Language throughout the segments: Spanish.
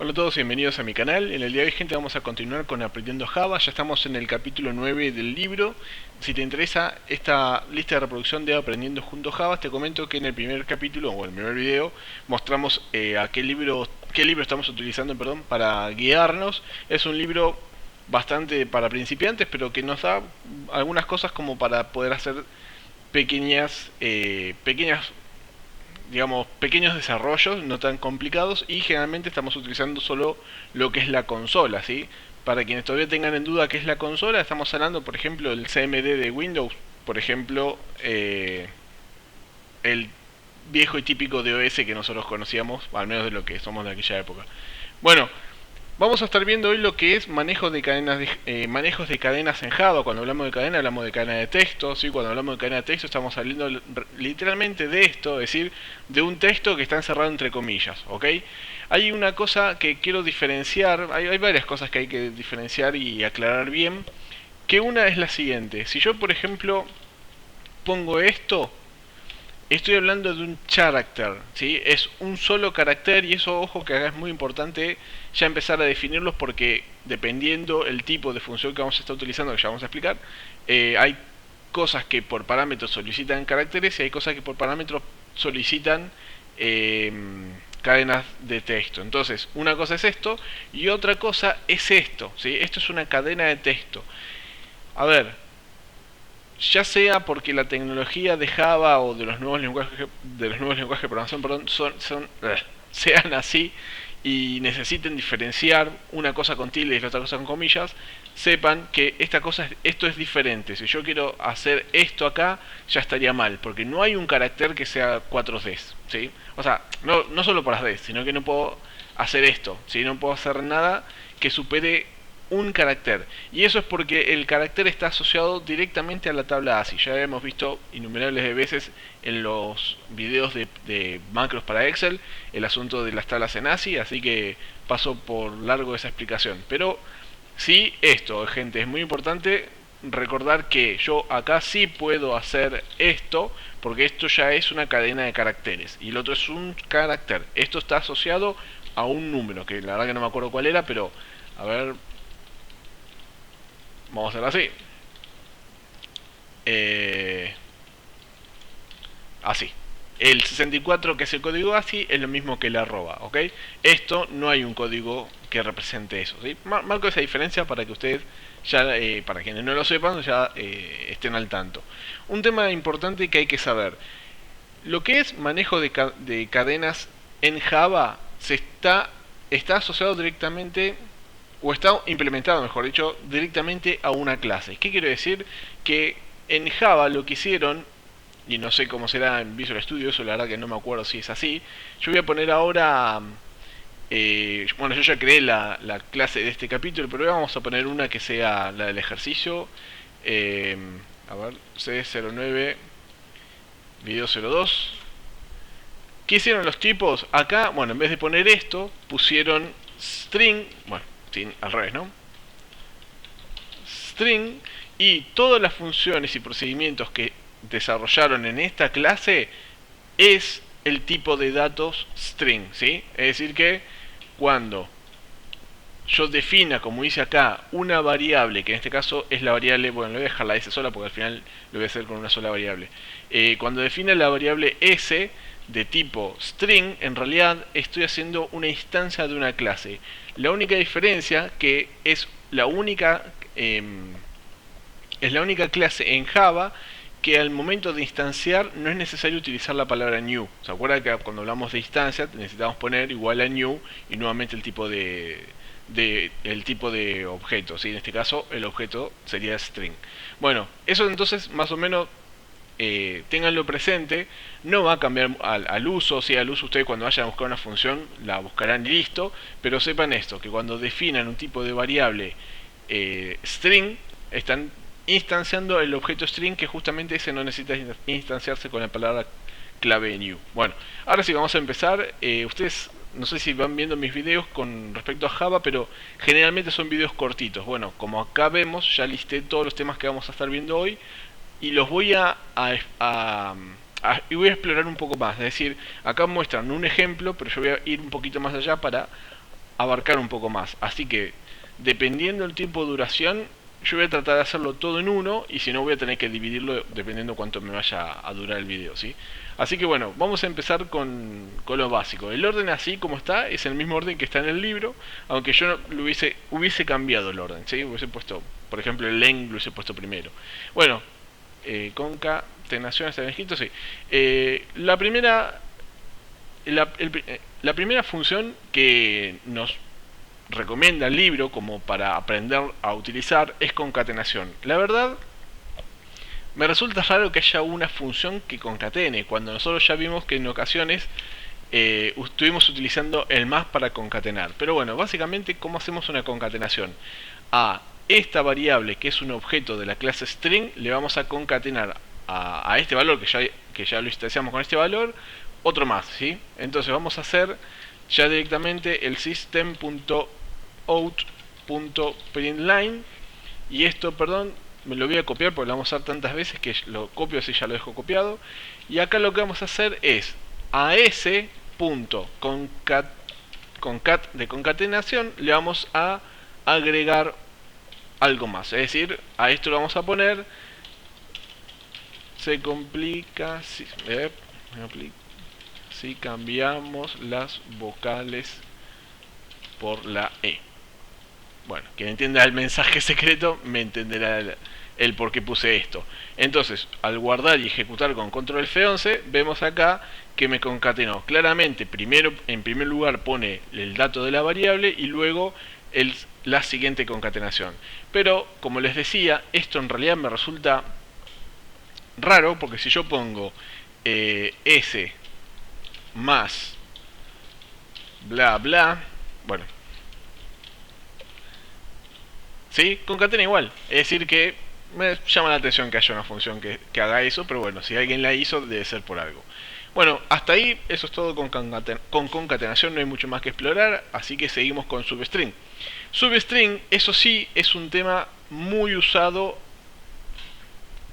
Hola a todos y bienvenidos a mi canal. En el día de hoy, gente, vamos a continuar con aprendiendo Java. Ya estamos en el capítulo 9 del libro. Si te interesa esta lista de reproducción de Aprendiendo junto Java, te comento que en el primer capítulo o el primer video mostramos a qué libro estamos utilizando, perdón, para guiarnos. Es un libro bastante para principiantes, pero que nos da algunas cosas como para poder hacer pequeñas digamos, pequeños desarrollos, no tan complicados, y generalmente estamos utilizando solo lo que es la consola, ¿sí? Para quienes todavía tengan en duda qué es la consola, estamos hablando, por ejemplo, del CMD de Windows, por ejemplo, el viejo y típico DOS que nosotros conocíamos, al menos de lo que somos de aquella época. Bueno, vamos a estar viendo hoy lo que es manejo de cadenas manejos de cadenas en Java. Cuando hablamos de cadena, hablamos de cadena de texto, ¿sí? Cuando hablamos de cadena de texto estamos hablando literalmente de esto, es decir, de un texto que está encerrado entre comillas, ¿ok? Hay una cosa que quiero diferenciar, hay varias cosas que hay que diferenciar y aclarar bien, que una es la siguiente. Si yo, por ejemplo, pongo esto, estoy hablando de un character, ¿sí? Es un solo carácter y eso, ojo, que acá es muy importante ya empezar a definirlos porque dependiendo el tipo de función que vamos a estar utilizando, que ya vamos a explicar, hay cosas que por parámetros solicitan caracteres y hay cosas que por parámetros solicitan eh, cadenas de texto. Entonces, una cosa es esto y otra cosa es esto, ¿sí? Esto es una cadena de texto. A ver, ya sea porque la tecnología de Java o de los nuevos lenguajes de programación, perdón, sean así y necesiten diferenciar una cosa con tilde y la otra cosa con comillas, sepan que esto es diferente. Si yo quiero hacer esto acá, ya estaría mal, porque no hay un carácter que sea 4Ds, ¿sí? O sea, no solo para las Ds, sino que no puedo hacer esto, ¿sí? No puedo hacer nada que supere un carácter. Y eso es porque el carácter está asociado directamente a la tabla ASCII. Ya hemos visto innumerables de veces en los videos de macros para Excel el asunto de las tablas en ASCII, así que paso por largo esa explicación. Pero sí, esto, gente, es muy importante recordar que yo acá sí puedo hacer esto, porque esto ya es una cadena de caracteres y el otro es un carácter. Esto está asociado a un número, que la verdad que no me acuerdo cuál era, pero a ver, vamos a hacerlo así. Eh, así. El 64, que es el código ASCII, es lo mismo que el arroba, ¿ok? Esto no hay un código que represente eso, ¿sí? Marco esa diferencia para que ustedes, ya, para quienes no lo sepan, ya estén al tanto. Un tema importante que hay que saber. Lo que es manejo de cadenas en Java está asociado directamente o está implementado, mejor dicho, directamente a una clase. ¿Qué quiero decir? Que en Java lo que hicieron, y no sé cómo será en Visual Studio, eso la verdad que no me acuerdo si es así, yo voy a poner ahora, bueno, yo ya creé la clase de este capítulo, pero hoy vamos a poner una que sea la del ejercicio, eh, a ver, C09, video 02. ¿Qué hicieron los tipos? Acá, bueno, en vez de poner esto, pusieron string, bueno, sin, al revés, ¿no? String, y todas las funciones y procedimientos que desarrollaron en esta clase es el tipo de datos string, ¿sí? Es decir que cuando yo defina, como dice acá, una variable, que en este caso es la variable, bueno, le voy a dejar la s sola porque al final lo voy a hacer con una sola variable. Cuando define la variable s de tipo string, en realidad estoy haciendo una instancia de una clase. La única diferencia que es la única clase en Java que al momento de instanciar no es necesario utilizar la palabra new. ¿Se acuerdan que cuando hablamos de instancia necesitamos poner igual a new y nuevamente el tipo el tipo de objeto, ¿sí? En este caso el objeto sería string. Bueno, eso entonces más o menos ténganlo presente. No va a cambiar al uso, si al uso ustedes cuando vayan a buscar una función la buscarán y listo, pero sepan esto, que cuando definan un tipo de variable string, están instanciando el objeto string, que justamente ese no necesita instanciarse con la palabra clave new. Bueno, ahora sí vamos a empezar. Ustedes no sé si van viendo mis videos con respecto a Java, pero generalmente son videos cortitos. Bueno, como acá vemos, ya listé todos los temas que vamos a estar viendo hoy y los voy y voy a explorar un poco más. Es decir, acá muestran un ejemplo, pero yo voy a ir un poquito más allá para abarcar un poco más. Así que, dependiendo del tiempo de duración, yo voy a tratar de hacerlo todo en uno, y si no voy a tener que dividirlo dependiendo cuánto me vaya a durar el video, ¿sí? Así que bueno, vamos a empezar con lo básico. El orden así como está es el mismo orden que está en el libro, aunque yo no lo hubiese cambiado el orden, ¿sí? Hubiese puesto, por ejemplo, el len lo hubiese puesto primero. Bueno, concatenación está bien escrito, sí. La primera la primera función que nos recomienda el libro como para aprender a utilizar es concatenación. La verdad, me resulta raro que haya una función que concatene, cuando nosotros ya vimos que en ocasiones estuvimos utilizando el más para concatenar. Pero bueno, básicamente, ¿cómo hacemos una concatenación? A esta variable, que es un objeto de la clase string, le vamos a concatenar a este valor, que ya lo instanciamos con este valor, otro más, ¿sí? Entonces vamos a hacer ya directamente el system.out.println, y esto, perdón, me lo voy a copiar porque lo vamos a usar tantas veces que lo copio, así ya lo dejo copiado. Y acá lo que vamos a hacer es a ese punto concat de concatenación le vamos a agregar algo más, es decir, a esto lo vamos a poner se complica si cambiamos las vocales por la E. Bueno, quien entienda el mensaje secreto me entenderá el por qué puse esto. Entonces, al guardar y ejecutar con control F11, vemos acá que me concatenó. Claramente, en primer lugar pone el dato de la variable y luego la siguiente concatenación. Pero, como les decía, esto en realidad me resulta raro, porque si yo pongo S más bla bla, bueno, ¿sí? Concatena igual. Es decir que me llama la atención que haya una función que haga eso, pero bueno, si alguien la hizo, debe ser por algo. Bueno, hasta ahí eso es todo con concatenación, no hay mucho más que explorar, así que seguimos con substring. Substring, eso sí, es un tema muy usado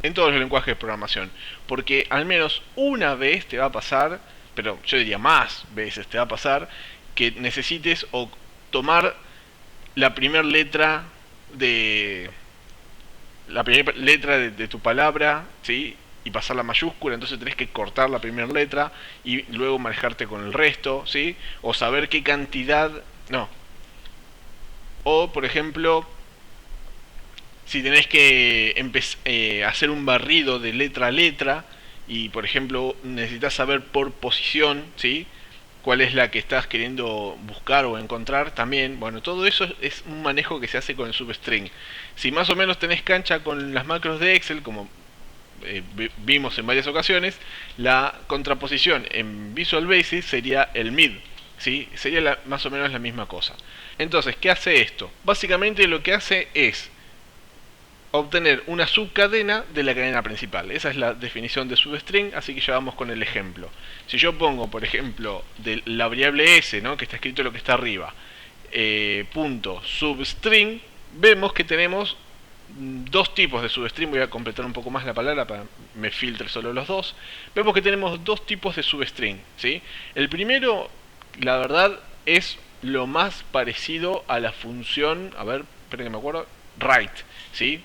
en todos los lenguajes de programación, porque al menos una vez te va a pasar, pero yo diría más veces te va a pasar, que necesites o tomar la primera letra de tu palabra, ¿sí? Y pasar la mayúscula, entonces tenés que cortar la primera letra y luego manejarte con el resto, ¿sí? O saber qué cantidad, no. O por ejemplo, si tenés que hacer un barrido de letra a letra y por ejemplo necesitas saber por posición, ¿sí? Cuál es la que estás queriendo buscar o encontrar también. Bueno, todo eso es un manejo que se hace con el substring. Si más o menos tenés cancha con las macros de Excel, como vimos en varias ocasiones, la contraposición en Visual Basic sería el mid, ¿sí? Sería más o menos la misma cosa. Entonces, ¿qué hace esto? Básicamente lo que hace es obtener una subcadena de la cadena principal. Esa es la definición de substring, así que ya vamos con el ejemplo. Si yo pongo, por ejemplo, de la variable s, ¿no? Que está escrito lo que está arriba, punto substring, vemos que tenemos dos tipos de substring. Voy a completar un poco más la palabra para que me filtre solo los dos. Vemos que tenemos dos tipos de substring, ¿sí? El primero, la verdad, es lo más parecido a la función, a ver, esperen que me acuerdo, write, ¿sí?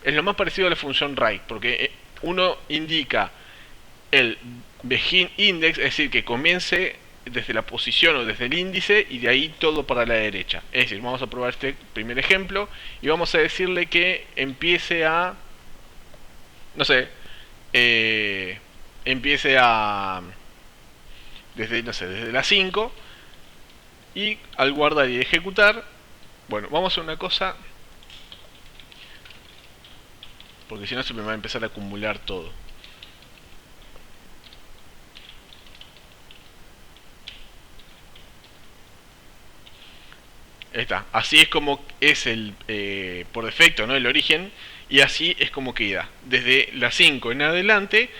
Es lo más parecido a la función write, porque uno indica el begin index, es decir, que comience desde la posición o desde el índice y de ahí todo para la derecha. Es decir, vamos a probar este primer ejemplo y vamos a decirle que empiece a, no sé, empiece a desde la 5, y al guardar y ejecutar, bueno, vamos a hacer una cosa, porque si no se me va a empezar a acumular todo. Ahí está. Así es como es por defecto, ¿no? El origen, y así es como queda. Desde la 5 en adelante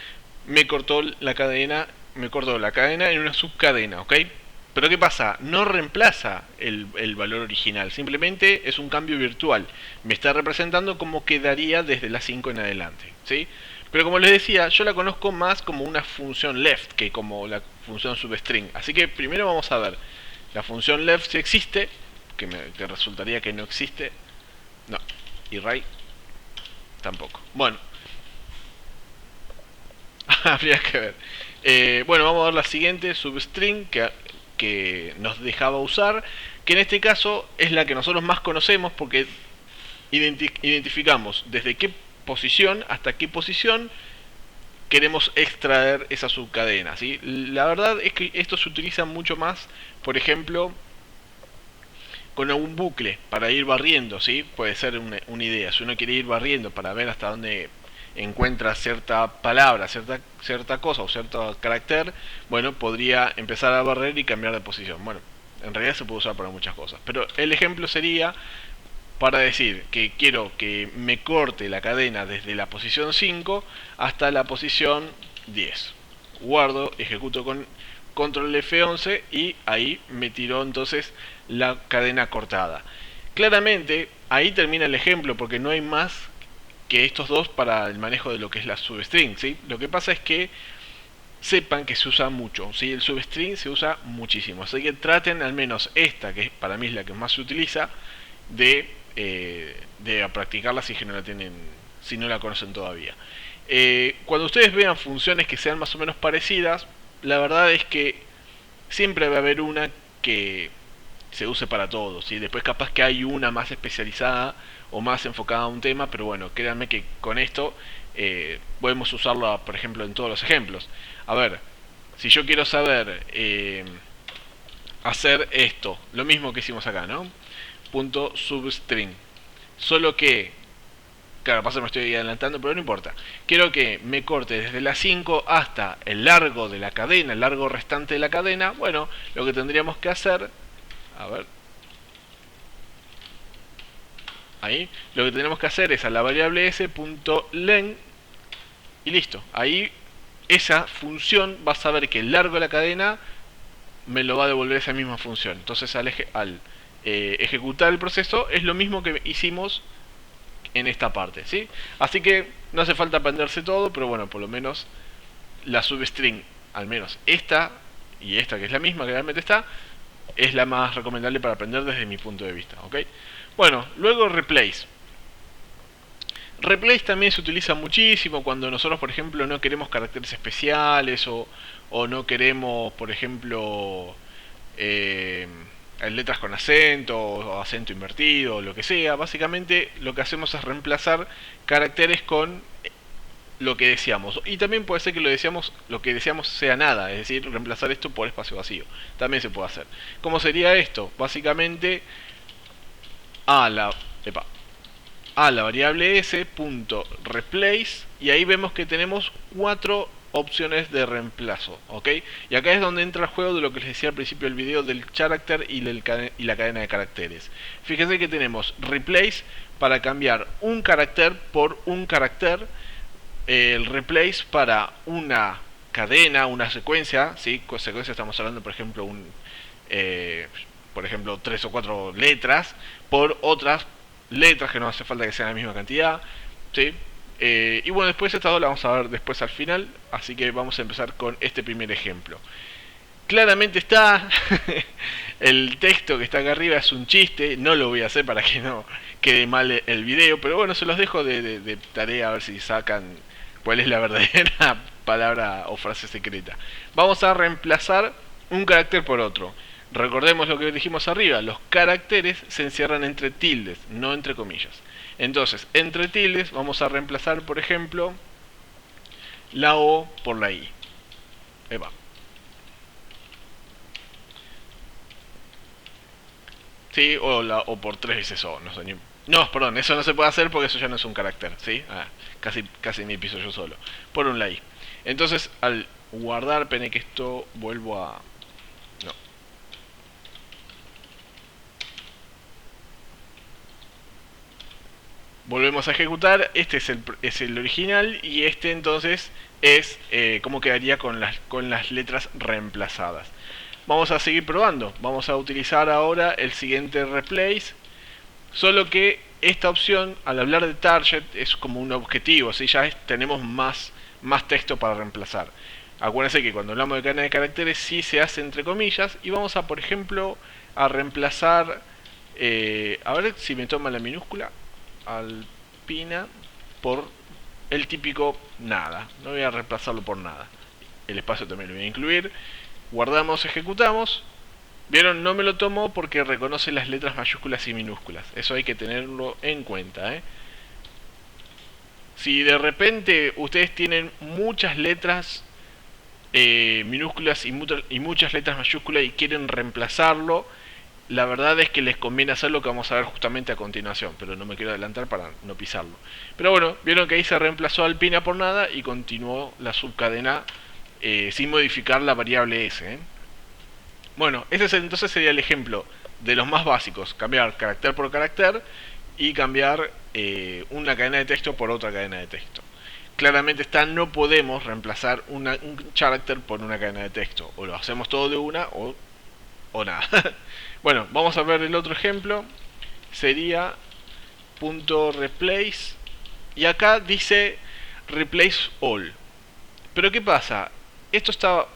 me cortó la cadena en una subcadena, ¿ok? Pero ¿qué pasa? No reemplaza el valor original, simplemente es un cambio virtual. Me está representando como quedaría desde la 5 en adelante, ¿sí? Pero como les decía, yo la conozco más como una función left que como la función substring. Así que primero vamos a ver La función left sí existe, que resultaría que no existe. No. Y right tampoco. Bueno, habría que ver. Bueno, vamos a ver la siguiente substring que nos dejaba usar, que en este caso es la que nosotros más conocemos porque identificamos desde qué posición hasta qué posición queremos extraer esa subcadena, ¿sí? La verdad es que esto se utiliza mucho más, por ejemplo, con algún bucle para ir barriendo, ¿sí? Puede ser una idea. Si uno quiere ir barriendo para ver hasta dónde encuentra cierta palabra, cierta cosa o cierto carácter, bueno, podría empezar a barrer y cambiar de posición. Bueno, en realidad se puede usar para muchas cosas. Pero el ejemplo sería para decir que quiero que me corte la cadena desde la posición 5 hasta la posición 10. Guardo, ejecuto con control F11 y ahí me tiró entonces la cadena cortada. Claramente ahí termina el ejemplo porque no hay más que estos dos para el manejo de lo que es la substring, ¿sí? Lo que pasa es que sepan que se usa mucho, ¿sí? El substring se usa muchísimo, así que traten al menos esta, que para mí es la que más se utiliza, de practicarla si no la tienen, si no la conocen todavía. Cuando ustedes vean funciones que sean más o menos parecidas, la verdad es que siempre va a haber una que se use para todos, y después capaz que hay una más especializada o más enfocada a un tema, pero bueno, créanme que con esto podemos usarlo, por ejemplo, en todos los ejemplos. A ver, si yo quiero saber hacer esto, lo mismo que hicimos acá, ¿no? Punto substring, solo que claro, pasa que me estoy adelantando, pero no importa. Quiero que me corte desde la 5 hasta el largo de la cadena, el largo restante de la cadena. Bueno, lo que tendríamos que hacer, a ver, ahí, lo que tenemos que hacer es a la variable s.len y listo. Ahí esa función va a saber que el largo de la cadena me lo va a devolver esa misma función. Entonces al ejecutar el proceso es lo mismo que hicimos en esta parte, ¿sí? Así que no hace falta aprenderse todo, pero bueno, por lo menos la substring, al menos esta y esta que es la misma que realmente está, es la más recomendable para aprender desde mi punto de vista, ¿ok? Bueno, luego replace. Replace también se utiliza muchísimo cuando nosotros, por ejemplo, no queremos caracteres especiales o no queremos, por ejemplo, letras con acento o acento invertido o lo que sea. Básicamente lo que hacemos es reemplazar caracteres con lo que deseamos, y también puede ser que lo que deseamos sea nada, es decir, reemplazar esto por espacio vacío, también se puede hacer. ¿Cómo sería esto? Básicamente a la variable s.replace, y ahí vemos que tenemos 4 opciones de reemplazo, ¿ok? Y acá es donde entra el juego de lo que les decía al principio del video del character y la cadena de caracteres. Fíjense que tenemos replace para cambiar un carácter por un carácter, el replace para una cadena, una secuencia, ¿sí? Con secuencia estamos hablando, por ejemplo, por ejemplo 3 o 4 letras por otras letras que no hace falta que sean la misma cantidad, ¿sí? Y bueno, después estas dos las vamos a ver después al final, así que vamos a empezar con este primer ejemplo. Claramente está el texto que está acá arriba es un chiste, no lo voy a hacer para que no quede mal el video, pero bueno, se los dejo de tarea a ver si sacan cuál es la verdadera palabra o frase secreta. Vamos a reemplazar un carácter por otro. Recordemos lo que dijimos arriba, los caracteres se encierran entre tildes, no entre comillas. Entonces, entre tildes vamos a reemplazar, por ejemplo, la O por la I. Eva. ¿Sí? O por 3 veces O. No, sé, no, perdón, eso no se puede hacer porque eso ya no es un carácter, ¿sí? Casi me piso yo solo. Por un la I. Entonces, al guardar, pene que esto vuelvo a... No. Volvemos a ejecutar, este es el original y este entonces es cómo quedaría con las letras reemplazadas. Vamos a seguir probando, vamos a utilizar ahora el siguiente replace, solo que esta opción al hablar de target es como un objetivo, ¿sí? Ya tenemos más texto para reemplazar. Acuérdense que cuando hablamos de cadena de caracteres sí se hace entre comillas. Y vamos a, por ejemplo, a reemplazar, a ver si me toma la minúscula, Alpina, por el típico nada. No voy a reemplazarlo por nada. El espacio también lo voy a incluir. Guardamos, ejecutamos. Vieron, no me lo tomo porque reconoce las letras mayúsculas y minúsculas. Eso hay que tenerlo en cuenta, ¿eh? Si de repente ustedes tienen muchas letras minúsculas y muchas letras mayúsculas y quieren reemplazarlo, la verdad es que les conviene hacer lo que vamos a ver justamente a continuación, pero no me quiero adelantar para no pisarlo. Pero bueno, vieron que ahí se reemplazó Alpina por nada y continuó la subcadena sin modificar la variable S, ¿eh? Bueno, ese entonces sería el ejemplo de los más básicos: cambiar carácter por carácter y cambiar una cadena de texto por otra cadena de texto. Claramente está, no podemos reemplazar un carácter por una cadena de texto. O lo hacemos todo de una o nada. Bueno, vamos a ver el otro ejemplo. Sería .replace. Y acá dice replace all. Pero ¿qué pasa? Esto está...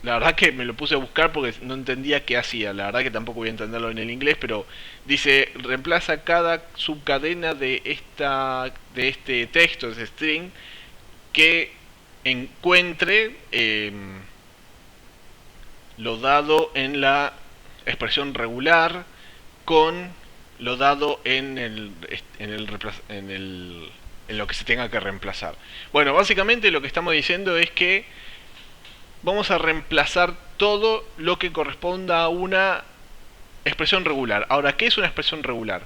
La verdad que me lo puse a buscar porque no entendía qué hacía. La verdad que tampoco voy a entenderlo en el inglés, pero dice reemplaza cada subcadena de este texto, de este string, que encuentre lo dado en la expresión regular con lo dado en lo que se tenga que reemplazar. Bueno, básicamente lo que estamos diciendo es que vamos a reemplazar todo lo que corresponda a una expresión regular. Ahora, ¿qué es una expresión regular?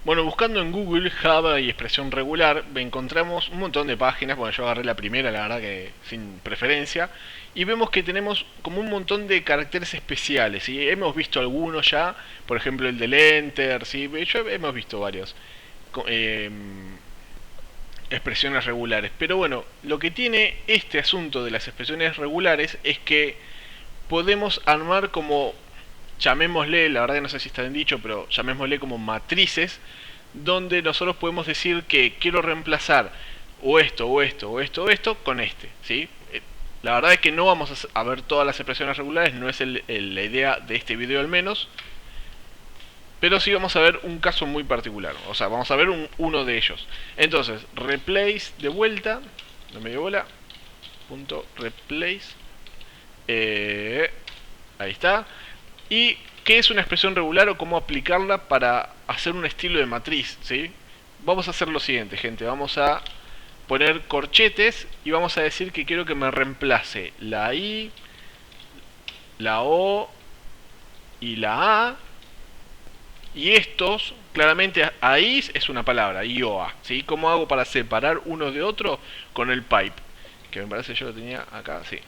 Bueno, buscando en Google Java y expresión regular, encontramos un montón de páginas. Bueno, yo agarré la primera, la verdad que sin preferencia, y vemos que tenemos como un montón de caracteres especiales, y hemos visto algunos ya, por ejemplo el del enter, ¿sí? Hemos visto varios expresiones regulares. Pero bueno, lo que tiene este asunto de las expresiones regulares es que podemos armar como, llamémosle, la verdad que no sé si está bien dicho, pero llamémosle como matrices, donde nosotros podemos decir que quiero reemplazar o esto, o esto, o esto, o esto con este, ¿sí? La verdad es que no vamos a ver todas las expresiones regulares, no es la idea de este video al menos, pero sí vamos a ver un caso muy particular. O sea, vamos a ver uno de ellos. Entonces, replace de vuelta, no me dio bola, punto replace, ahí está. ¿Y qué es una expresión regular o cómo aplicarla para hacer un estilo de matriz? ¿Sí? Vamos a hacer lo siguiente, gente. Vamos a poner corchetes y vamos a decir que quiero que me reemplace la I, la O y la A. Y estos, claramente, ahí es una palabra, IOA, ¿sí? ¿Cómo hago para separar uno de otro? Con el pipe, que me parece yo lo tenía acá, sí.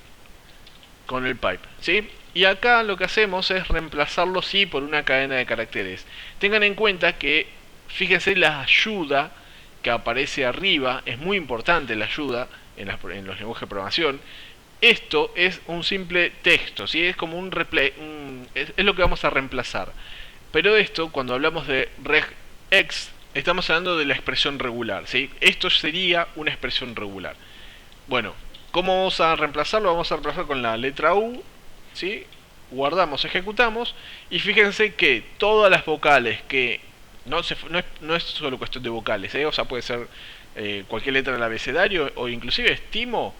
Con el pipe, ¿sí? Y acá lo que hacemos es reemplazarlo, sí, por una cadena de caracteres. Tengan en cuenta que, fíjense, la ayuda que aparece arriba, es muy importante la ayuda en los lenguajes de programación. Esto es un simple texto, ¿sí? Es como un replay, es lo que vamos a reemplazar. Pero esto, cuando hablamos de regex, estamos hablando de la expresión regular, ¿sí? Esto sería una expresión regular. Bueno, ¿cómo vamos a reemplazarlo? Vamos a reemplazar con la letra U, ¿sí? Guardamos, ejecutamos, y fíjense que todas las vocales que... No es solo cuestión de vocales, ¿eh? O sea, puede ser cualquier letra del abecedario, o inclusive estimo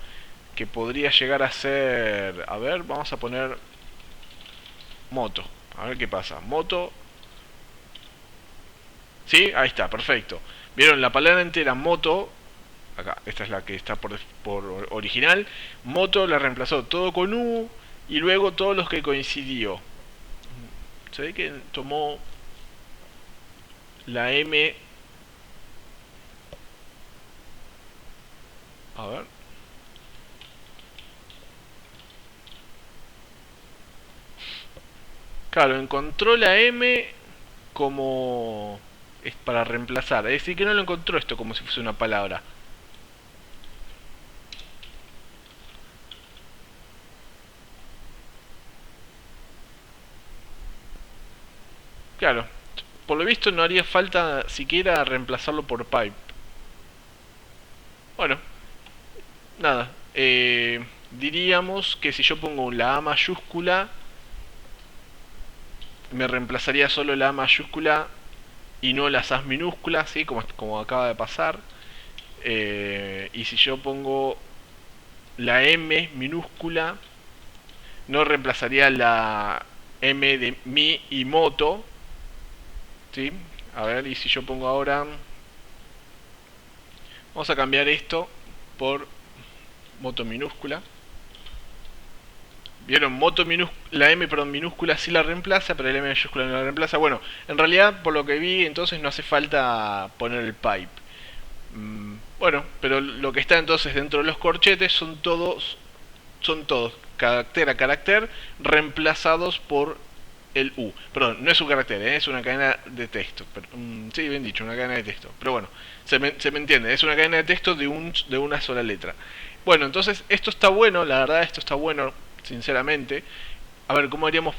que podría llegar a ser... A ver, vamos a poner... moto. A ver qué pasa. Moto. ¿Sí? Ahí está, perfecto. ¿Vieron? La palabra entera moto. Acá, esta es la que está por original. Moto la reemplazó todo con U. Y luego todos los que coincidió. Se ve que tomó la M. A ver. Claro, encontró la M como... es para reemplazar. Es decir, que no lo encontró esto como si fuese una palabra. Claro, por lo visto no haría falta siquiera reemplazarlo por pipe. Bueno, nada. diríamos que si yo pongo la A mayúscula, me reemplazaría solo la A mayúscula y no las A minúsculas, ¿sí? Como acaba de pasar. Y si yo pongo la M minúscula, no reemplazaría la M de mi y moto, ¿sí? A ver, y si yo pongo ahora, vamos a cambiar esto por moto minúscula. ¿Vieron? La M minúscula sí la reemplaza, pero la M mayúscula no la reemplaza. Bueno, en realidad, por lo que vi, entonces no hace falta poner el pipe. Bueno, pero lo que está entonces dentro de los corchetes son todos carácter a carácter reemplazados por el U. Perdón, no es un carácter, es una cadena de texto. Sí, bien dicho, una cadena de texto. Pero bueno, se me entiende, es una cadena de texto de una sola letra. Bueno, entonces esto está bueno, la verdad esto está bueno, sinceramente. A ver, ¿cómo haríamos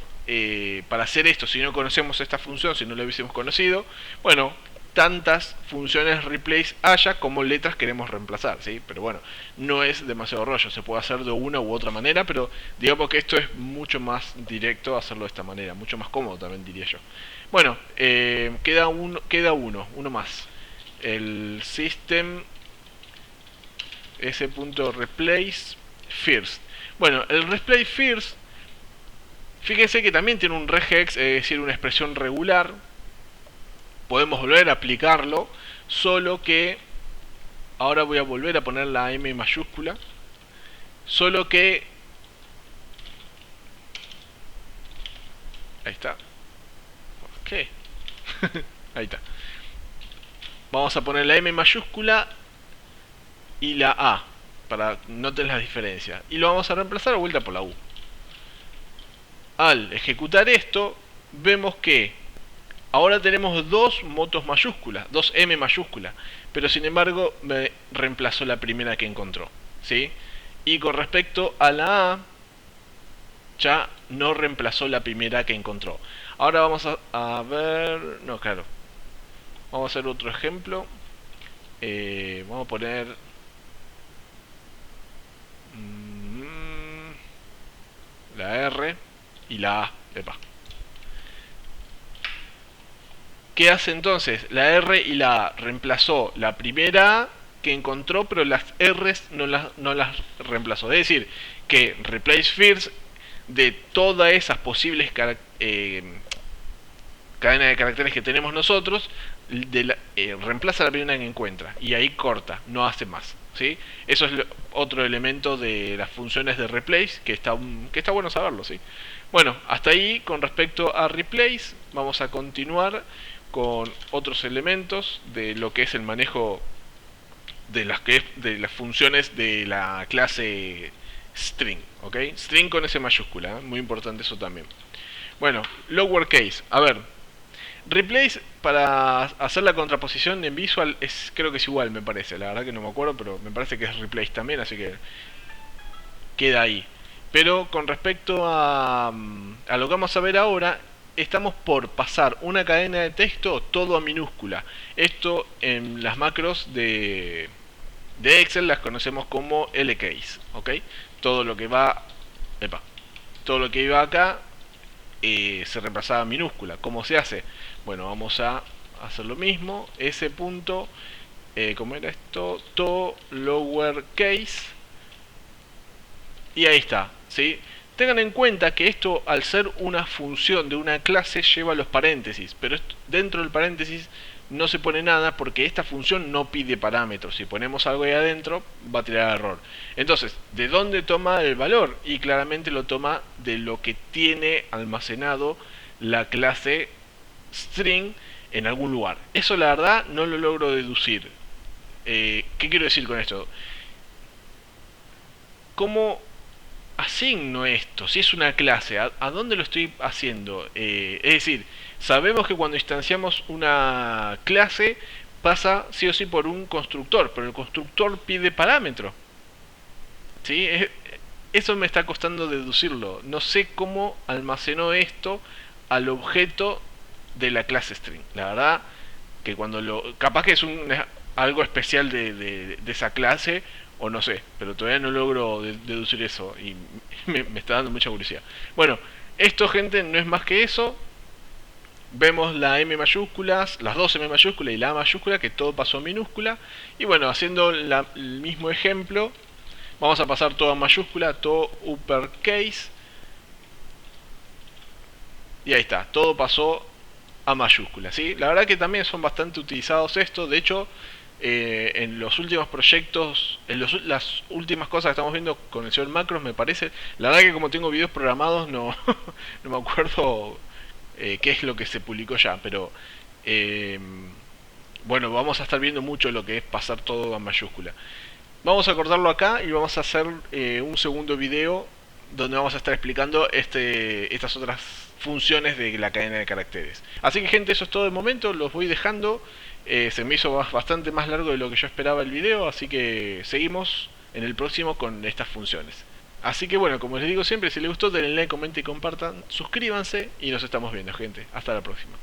para hacer esto si no conocemos esta función, si no la hubiésemos conocido? Bueno, tantas funciones replace haya como letras queremos reemplazar, ¿sí? Pero bueno, no es demasiado rollo, se puede hacer de una u otra manera, pero digamos que esto es mucho más directo hacerlo de esta manera, mucho más cómodo también diría yo. Bueno, queda uno más. El system s.replace first. Bueno, el replace first, fíjense que también tiene un regex, es decir, una expresión regular. Podemos volver a aplicarlo, solo que ahora voy a volver a poner la M mayúscula, solo que ahí está. ¿Qué? Ahí está. Vamos a poner la M mayúscula y la A para noten las diferencias, y lo vamos a reemplazar a vuelta por la U. Al ejecutar esto, vemos que ahora tenemos dos motos mayúsculas, dos M mayúsculas, pero sin embargo me reemplazó la primera que encontró, ¿sí? Y con respecto a la A, ya no reemplazó la primera que encontró. Ahora vamos a ver... No, claro. Vamos a hacer otro ejemplo. Vamos a poner... la R y la A. Epa. ¿Qué hace entonces? La R y la A reemplazó la primera A que encontró, pero las R's no las reemplazó. Es decir, que replace first de todas esas posibles cadenas de caracteres que tenemos nosotros, reemplaza la primera que encuentra y ahí corta, no hace más, ¿sí? Eso es otro elemento de las funciones de replace que está bueno saberlo, ¿sí? Bueno, hasta ahí con respecto a replace. Vamos a continuar con otros elementos de lo que es el manejo de las funciones de la clase string, ¿ok? String con S mayúscula, ¿eh? Muy importante eso también. Bueno, lowercase, a ver, replace para hacer la contraposición en visual creo que es igual, me parece, la verdad que no me acuerdo, pero me parece que es replace también, así que queda ahí. Pero con respecto a lo que vamos a ver ahora, estamos por pasar una cadena de texto todo a minúscula. Esto en las macros de Excel las conocemos como lcase, ¿ok? Todo lo que va, todo lo que iba acá se reemplazaba a minúscula. ¿Cómo se hace? Bueno, vamos a hacer lo mismo. S punto, ¿cómo era esto? To lowercase. Y ahí está, ¿sí? Tengan en cuenta que esto, al ser una función de una clase, lleva los paréntesis, pero dentro del paréntesis no se pone nada porque esta función no pide parámetros. Si ponemos algo ahí adentro, va a tirar error. Entonces, ¿de dónde toma el valor? Y claramente lo toma de lo que tiene almacenado la clase string en algún lugar. Eso la verdad no lo logro deducir. ¿Qué quiero decir con esto? ¿Cómo asigno esto? Si es una clase, ¿a dónde lo estoy haciendo? Es decir, sabemos que cuando instanciamos una clase pasa sí o sí por un constructor, pero el constructor pide parámetro, ¿sí? Eso me está costando deducirlo. No sé cómo almacenó esto al objeto de la clase string. La verdad que cuando capaz que es algo especial de esa clase, O no sé, pero todavía no logro deducir eso y me está dando mucha curiosidad. Bueno, esto, gente, no es más que eso. Vemos la M mayúsculas, las dos M mayúsculas y la A mayúscula, que todo pasó en minúscula. Y bueno, haciendo el mismo ejemplo, vamos a pasar todo a mayúscula, todo uppercase. Y ahí está, todo pasó a mayúscula, ¿sí? La verdad que también son bastante utilizados estos. De hecho, en los últimos proyectos, las últimas cosas que estamos viendo con el señor Macros, me parece. La verdad que como tengo videos programados, no, no me acuerdo qué es lo que se publicó ya, pero eh, bueno, vamos a estar viendo mucho lo que es pasar todo a mayúscula. Vamos a cortarlo acá y vamos a hacer un segundo video donde vamos a estar explicando estas otras funciones de la cadena de caracteres. Así que, gente, eso es todo de momento, los voy dejando. Se me hizo bastante más largo de lo que yo esperaba el video, así que seguimos en el próximo con estas funciones. Así que bueno, como les digo siempre, si les gustó denle like, comenten y compartan, suscríbanse y nos estamos viendo, gente. Hasta la próxima.